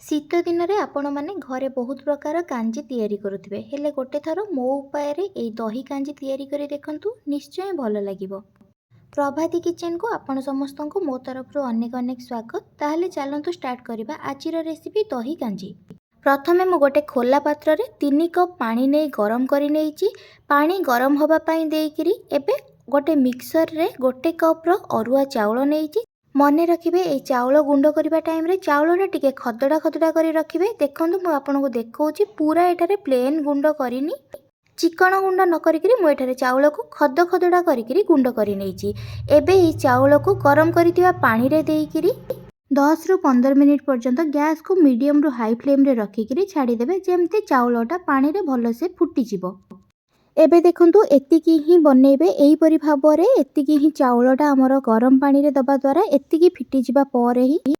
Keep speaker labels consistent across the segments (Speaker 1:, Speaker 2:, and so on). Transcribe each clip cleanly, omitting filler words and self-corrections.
Speaker 1: ଶୀତ ଦିନରେ ଆପଣମାନେ ଘରେ ବହୁତ ପ୍ରକାର କାଞ୍ଜି ତିଆରି କରୁଥିବେ, ହେଲେ ଗୋଟେ ଥର ମୋ ଉପାୟରେ ଏଇ ଦହି କାଞ୍ଜି ତିଆରି କରି ଦେଖନ୍ତୁ, ନିଶ୍ଚୟ ଭଲ ଲାଗିବ। ପ୍ରଭାତୀ କିଚେନକୁ ଆପଣ ସମସ୍ତଙ୍କୁ ମୋ ତରଫରୁ ଅନେକ ଅନେକ ସ୍ୱାଗତ। ତାହେଲେ ଚାଲନ୍ତୁ ଷ୍ଟାର୍ଟ କରିବା ଆଜିର ରେସିପି ଦହି କାଞ୍ଜି। ପ୍ରଥମେ ମୁଁ ଗୋଟେ ଖୋଲା ପାତ୍ରରେ 3 କପ୍ ପାଣି ନେଇ ଗରମ କରି ନେଇଛି। ପାଣି ଗରମ ହେବା ପାଇଁ ଦେଇକିରି ଏବେ ଗୋଟେ ମିକ୍ସରରେ 1 କପ୍ର ଅରୁଆ ଚାଉଳ ନେଇଛି। ମନେ ରଖିବେ ଏଇ ଚାଉଳ ଗୁଣ୍ଡ କରିବା ଟାଇମ୍ରେ ଚାଉଳଟା ଟିକେ ଖଦଡ଼ା ଖଦଡ଼ା କରି ରଖିବେ। ଦେଖନ୍ତୁ ମୁଁ ଆପଣଙ୍କୁ ଦେଖାଉଛି, ପୁରା ଏଠାରେ ପ୍ଲେନ୍ ଗୁଣ୍ଡ କରିନି, ଚିକଣ ଗୁଣ୍ଡ ନ କରିକିରି ମୁଁ ଏଠାରେ ଚାଉଳକୁ ଖଦଡ଼ା କରିକିରି ଗୁଣ୍ଡ କରି ନେଇଛି। ଏବେ ଏଇ ଚାଉଳକୁ ଗରମ କରିଥିବା ପାଣିରେ ଦେଇକିରି 10ରୁ 15 ମିନିଟ୍ ପର୍ଯ୍ୟନ୍ତ ଗ୍ୟାସ୍କୁ ମିଡ଼ିୟମରୁ ହାଇ ଫ୍ଲେମ୍ରେ ରଖିକିରି ଛାଡ଼ିଦେବେ, ଯେମିତି ଚାଉଳଟା ପାଣିରେ ଭଲସେ ଫୁଟିଯିବ। ଏବେ ଦେଖନ୍ତୁ ଏତିକି ହିଁ ବନେଇବେ, ଏହିପରି ଭାବରେ ଏତିକି ହିଁ ଚାଉଳଟା ଆମର ଗରମ ପାଣିରେ ଦେବା ଦ୍ୱାରା ଏତିକି ଫିଟିଯିବା ପରେ ହିଁ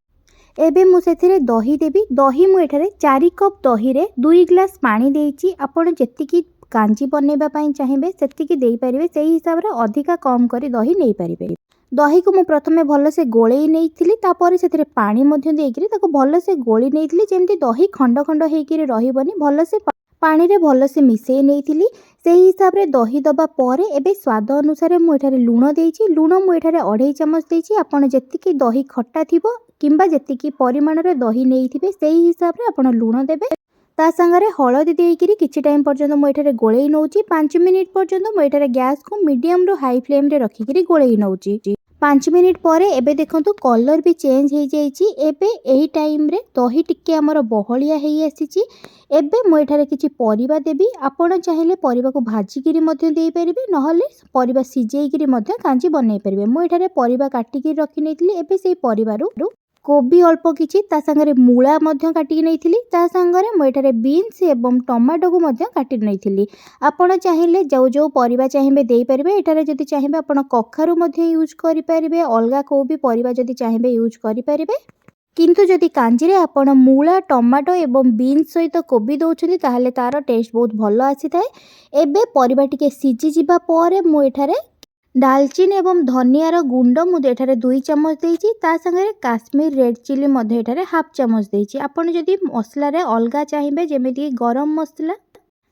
Speaker 1: ଏବେ ମୁଁ ସେଥିରେ ଦହି ଦେବି। ଦହି ମୁଁ ଏଠାରେ 4 କପ୍ ଦହିରେ 2 ଗ୍ଲାସ୍ ପାଣି ଦେଇଛି। ଆପଣ ଯେତିକି କାଞ୍ଜି ବନେଇବା ପାଇଁ ଚାହିଁବେ ସେତିକି ଦେଇପାରିବେ, ସେହି ହିସାବରେ ଅଧିକା କମ୍ କରି ଦହି ନେଇପାରିବେ। ଦହିକୁ ମୁଁ ପ୍ରଥମେ ଭଲସେ ଗୋଳେଇ ନେଇଥିଲି, ତାପରେ ସେଥିରେ ପାଣି ମଧ୍ୟ ଦେଇକିରି ତାକୁ ଭଲସେ ଗୋଳି ନେଇଥିଲି, ଯେମିତି ଦହି ଖଣ୍ଡ ଖଣ୍ଡ ହେଇକିରି ରହିବନି, ଭଲସେ ପାଣିରେ ଭଲସେ ମିଶାଇ ନେଇଥିଲି। ସେହି ହିସାବରେ ଦହି ଦେବା ପରେ ଏବେ ସ୍ୱାଦ ଅନୁସାରେ ମୁଁ ଏଠାରେ ଲୁଣ ଦେଇଛି। ଲୁଣ ମୁଁ ଏଠାରେ 2.5 ଚାମଚ ଦେଇଛି। ଆପଣ ଯେତିକି ଦହି ଖଟା ଥିବ କିମ୍ବା ଯେତିକି ପରିମାଣରେ ଦହି ନେଇଥିବେ ସେହି ହିସାବରେ ଆପଣ ଲୁଣ ଦେବେ। ତା ସାଙ୍ଗରେ ହଳଦୀ ଦେଇକିରି କିଛି ଟାଇମ୍ ପର୍ଯ୍ୟନ୍ତ ମୁଁ ଏଠାରେ ଗୋଳେଇ ନେଉଛି। 5 ମିନିଟ୍ ପର୍ଯ୍ୟନ୍ତ ମୁଁ ଏଠାରେ ଗ୍ୟାସ୍କୁ ମିଡ଼ିୟମରୁ ହାଇ ଫ୍ଲେମ୍ରେ ରଖିକିରି ଗୋଳେଇ ନେଉଛି। 5 ମିନିଟ୍ ପରେ ଏବେ ଦେଖନ୍ତୁ କଲର୍ ବି ଚେଞ୍ଜ ହେଇଯାଇଛି। ଏବେ ଏହି ଟାଇମ୍ରେ ଦହି ଟିକେ ଆମର ବହଳିଆ ହେଇ ଆସିଛି। ଏବେ ମୁଁ ଏଠାରେ କିଛି ପରିବା ଦେବି। ଆପଣ ଚାହିଁଲେ ପରିବାକୁ ଭାଜିକିରି ମଧ୍ୟ ଦେଇପାରିବେ, ନହେଲେ ପରିବା ସିଝେଇକିରି ମଧ୍ୟ କାଞ୍ଜି ବନେଇ ପାରିବେ। ମୁଁ ଏଠାରେ ପରିବା କାଟିକି ରଖି ନେଇଥିଲି। ଏବେ ସେଇ ପରିବାରୁ କୋବି ଅଳ୍ପ କିଛି, ତା ସାଙ୍ଗରେ ମୂଳା ମଧ୍ୟ କାଟିକି ନେଇଥିଲି, ତା ସାଙ୍ଗରେ ମୁଁ ଏଠାରେ ବିନ୍ସ ଏବଂ ଟମାଟୋକୁ ମଧ୍ୟ କାଟି ନେଇଥିଲି। ଆପଣ ଚାହିଁଲେ ଯେଉଁ ପରିବା ଚାହିଁବେ ଦେଇପାରିବେ। ଏଠାରେ ଯଦି ଚାହିଁବେ ଆପଣ କଖାରୁ ମଧ୍ୟ ୟୁଜ୍ କରିପାରିବେ, ଅଲଗା କେଉଁ ବି ପରିବା ଯଦି ଚାହିଁବେ ୟୁଜ୍ କରିପାରିବେ। କିନ୍ତୁ ଯଦି କାଞ୍ଜିରେ ଆପଣ ମୂଳା, ଟମାଟୋ ଏବଂ ବିନ୍ସ ସହିତ କୋବି ଦେଉଛନ୍ତି ତାହେଲେ ତା'ର ଟେଷ୍ଟ ବହୁତ ଭଲ ଆସିଥାଏ। ଏବେ ପରିବା ଟିକେ ସିଝିଯିବା ପରେ ମୁଁ ଏଠାରେ ଡାଲଚିନି ଏବଂ ଧନିଆର ଗୁଣ୍ଡ ମୁଁ ଏଠାରେ 2 ଚାମଚ ଦେଇଛି, ତା ସାଙ୍ଗରେ କାଶ୍ମୀର ରେଡ୍ ଚିଲି ମଧ୍ୟ ଏଠାରେ 1/2 ଚାମଚ ଦେଇଛି। ଆପଣ ଯଦି ମସଲାରେ ଅଲଗା ଚାହିଁବେ, ଯେମିତିକି ଗରମ ମସଲା,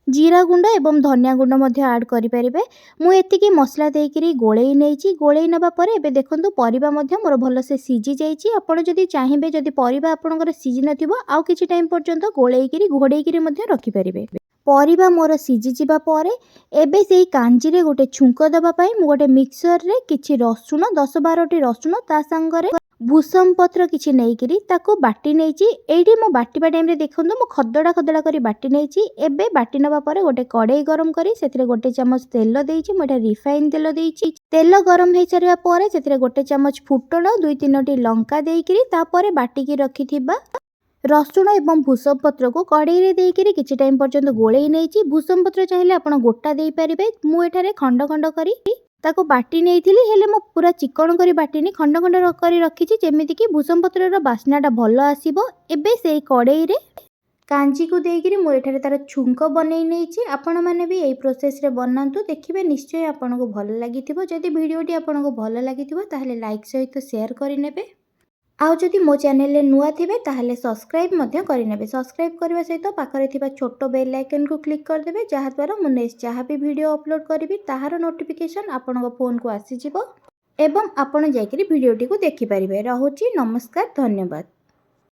Speaker 1: ଜିରା ଗୁଣ୍ଡ ଏବଂ ଧନିଆ ଗୁଣ୍ଡ ମଧ୍ୟ ଆଡ଼୍ କରିପାରିବେ। ମୁଁ ଏତିକି ମସଲା ଦେଇକିରି ଗୋଳେଇ ନେଇଛି। ଗୋଳେଇ ନେବା ପରେ ଏବେ ଦେଖନ୍ତୁ ପରିବା ମଧ୍ୟ ମୋର ଭଲସେ ସିଝି ଯାଇଛି। ଆପଣ ଯଦି ଚାହିଁବେ, ଯଦି ପରିବା ଆପଣଙ୍କର ସିଝି ନଥିବ, ଆଉ କିଛି ଟାଇମ୍ ପର୍ଯ୍ୟନ୍ତ ଗୋଳେଇକିରି ଘୋଡ଼େଇକିରି ମଧ୍ୟ ରଖିପାରିବେ। ପରିବା ମୋର ସିଝିଯିବା ପରେ ଏବେ ସେଇ କାଞ୍ଜିରେ ଗୋଟେ ଛୁଙ୍କ ଦେବା ପାଇଁ ମୁଁ ଗୋଟେ ମିକ୍ସରରେ କିଛି ରସୁଣ, 10-12ଟି ରସୁଣ, ତା ସାଙ୍ଗରେ ଭୂଷଙ୍ଗ ପତ୍ର କିଛି ନେଇକିରି ତାକୁ ବାଟି ନେଇଛି। ଏଇଠି ମୁଁ ବାଟିବା ଟାଇମ୍ରେ ଦେଖନ୍ତୁ ମୁଁ ଖଦଡ଼ା କରି ବାଟି ନେଇଛି। ଏବେ ବାଟି ନେବା ପରେ ଗୋଟେ କଡ଼େଇ ଗରମ କରି ସେଥିରେ 1 ଚାମଚ ତେଲ ଦେଇଛି। ମୁଁ ଏଠାରେ ରିଫାଇନ୍ ତେଲ ଦେଇଛି। ତେଲ ଗରମ ହେଇସାରିବା ପରେ ସେଥିରେ 1 ଚାମଚ ଫୁଟଣ, 2-3ଟି ଲଙ୍କା ଦେଇକିରି ତାପରେ ବାଟିକି ରଖିଥିବା ରସୁଣ ଏବଂ ଭୂଷଙ୍ଗ ପତ୍ରକୁ କଡ଼େଇରେ ଦେଇକିରି କିଛି ଟାଇମ୍ ପର୍ଯ୍ୟନ୍ତ ଗୋଳେଇ ନେଇଛି। ଭୂଷଙ୍ଗ ପତ୍ର ଚାହିଁଲେ ଆପଣ ଗୋଟା ଦେଇପାରିବେ। ମୁଁ ଏଠାରେ ଖଣ୍ଡ ଖଣ୍ଡ କରି ତାକୁ ବାଟି ନେଇଥିଲି, ହେଲେ ମୁଁ ପୁରା ଚିକଣ କରି ବାଟିନି, ଖଣ୍ଡ ଖଣ୍ଡ କରି ରଖିଛି, ଯେମିତିକି ଭୂଷଙ୍ଗ ପତ୍ରର ବାସ୍ନାଟା ଭଲ ଆସିବ। ଏବେ ସେଇ କଡ଼େଇରେ କାଞ୍ଜିକୁ ଦେଇକିରି ମୁଁ ଏଠାରେ ତା'ର ଛୁଙ୍କ ବନେଇ ନେଇଛି। ଆପଣମାନେ ବି ଏଇ ପ୍ରୋସେସ୍ରେ ବନାନ୍ତୁ, ଦେଖିବେ ନିଶ୍ଚୟ ଆପଣଙ୍କୁ ଭଲ ଲାଗିଥିବ। ଯଦି ଭିଡ଼ିଓଟି ଆପଣଙ୍କୁ ଭଲ ଲାଗିଥିବ ତାହେଲେ ଲାଇକ୍ ସହିତ ସେୟାର କରିନେବେ। ଆଉ ଯଦି ମୋ ଚ୍ୟାନେଲରେ ନୂଆ ଥିବେ ତାହେଲେ ସବସ୍କ୍ରାଇବ୍ ମଧ୍ୟ କରିନେବେ। ସବସ୍କ୍ରାଇବ୍ କରିବା ସହିତ ପାଖରେ ଥିବା ଛୋଟ ବେଲ୍ ଆଇକନ୍କୁ କ୍ଲିକ୍ କରିଦେବେ, ଯାହାଦ୍ୱାରା ମୁଁ ନେକ୍ସଟ ଯାହା ବି ଭିଡ଼ିଓ ଅପଲୋଡ଼ କରିବି ତାହାର ନୋଟିଫିକେସନ୍ ଆପଣଙ୍କ ଫୋନ୍କୁ ଆସିଯିବ ଏବଂ ଆପଣ ଯାଇକରି ଭିଡ଼ିଓଟିକୁ ଦେଖିପାରିବେ। ରହୁଛି, ନମସ୍କାର, ଧନ୍ୟବାଦ।